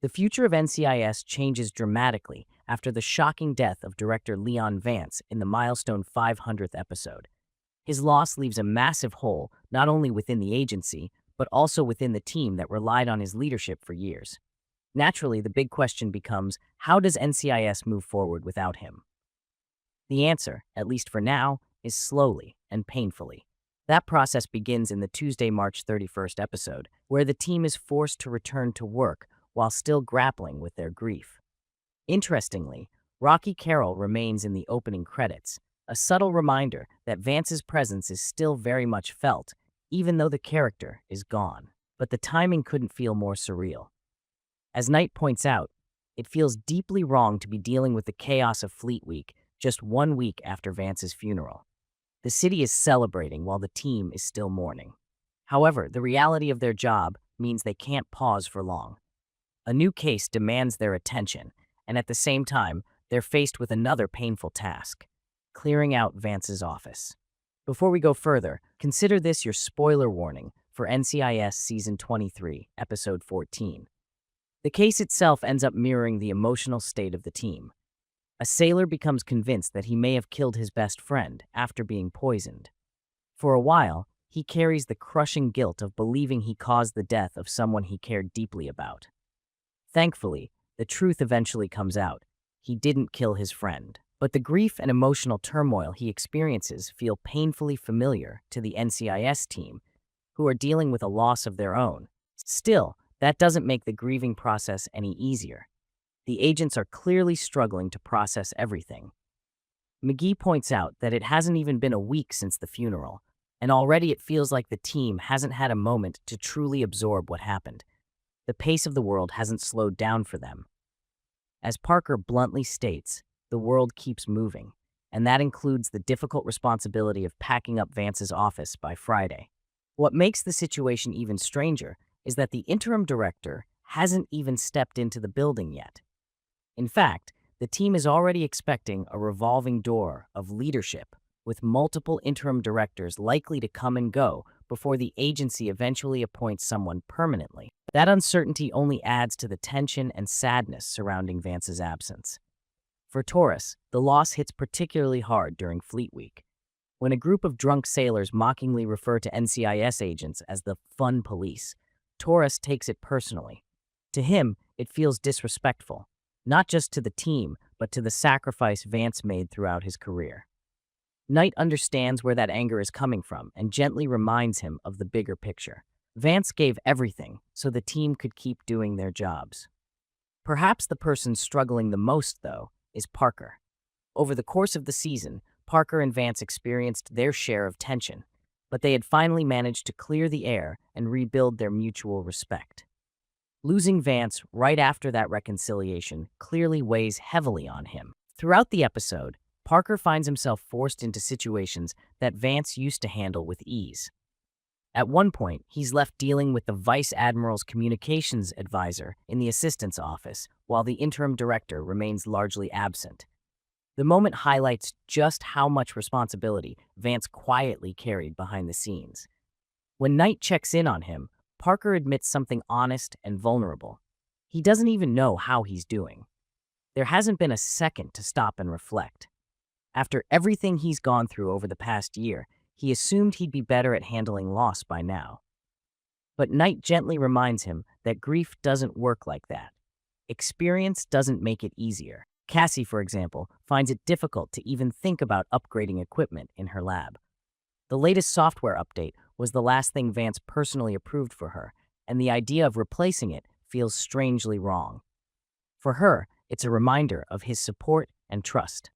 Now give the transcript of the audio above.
The future of NCIS changes dramatically after the shocking death of Director Leon Vance in the milestone 500th episode. His loss leaves a massive hole not only within the agency, but also within the team that relied on his leadership for years. Naturally, the big question becomes, how does NCIS move forward without him? The answer, at least for now, is slowly and painfully. That process begins in the Tuesday, March 31st episode, where the team is forced to return to work while still grappling with their grief. Interestingly, Rocky Carroll remains in the opening credits, a subtle reminder that Vance's presence is still very much felt, even though the character is gone. But the timing couldn't feel more surreal. As Knight points out, it feels deeply wrong to be dealing with the chaos of Fleet Week just 1 week after Vance's funeral. The city is celebrating while the team is still mourning. However, the reality of their job means they can't pause for long. A new case demands their attention, and at the same time, they're faced with another painful task: clearing out Vance's office. Before we go further, consider this your spoiler warning for NCIS Season 23, Episode 14. The case itself ends up mirroring the emotional state of the team. A sailor becomes convinced that he may have killed his best friend after being poisoned. For a while, he carries the crushing guilt of believing he caused the death of someone he cared deeply about. Thankfully, the truth eventually comes out. He didn't kill his friend. But the grief and emotional turmoil he experiences feel painfully familiar to the NCIS team, who are dealing with a loss of their own. Still, that doesn't make the grieving process any easier. The agents are clearly struggling to process everything. McGee points out that it hasn't even been a week since the funeral, and already it feels like the team hasn't had a moment to truly absorb what happened. The pace of the world hasn't slowed down for them. As Parker bluntly states, the world keeps moving, and that includes the difficult responsibility of packing up Vance's office by Friday. What makes the situation even stranger is that the interim director hasn't even stepped into the building yet. In fact, the team is already expecting a revolving door of leadership, with multiple interim directors likely to come and go before the agency eventually appoints someone permanently. That uncertainty only adds to the tension and sadness surrounding Vance's absence. For Torres, the loss hits particularly hard during Fleet Week. When a group of drunk sailors mockingly refer to NCIS agents as the fun police, Torres takes it personally. To him, it feels disrespectful, not just to the team, but to the sacrifice Vance made throughout his career. Knight understands where that anger is coming from and gently reminds him of the bigger picture. Vance gave everything so the team could keep doing their jobs. Perhaps the person struggling the most, though, is Parker. Over the course of the season, Parker and Vance experienced their share of tension, but they had finally managed to clear the air and rebuild their mutual respect. Losing Vance right after that reconciliation clearly weighs heavily on him. Throughout the episode, Parker finds himself forced into situations that Vance used to handle with ease. At one point, he's left dealing with the Vice Admiral's communications advisor in the assistant's office, while the interim director remains largely absent. The moment highlights just how much responsibility Vance quietly carried behind the scenes. When Knight checks in on him, Parker admits something honest and vulnerable. He doesn't even know how he's doing. There hasn't been a second to stop and reflect. After everything he's gone through over the past year, he assumed he'd be better at handling loss by now. But Knight gently reminds him that grief doesn't work like that. Experience doesn't make it easier. Kasie, for example, finds it difficult to even think about upgrading equipment in her lab. The latest software update was the last thing Vance personally approved for her, and the idea of replacing it feels strangely wrong. For her, it's a reminder of his support and trust.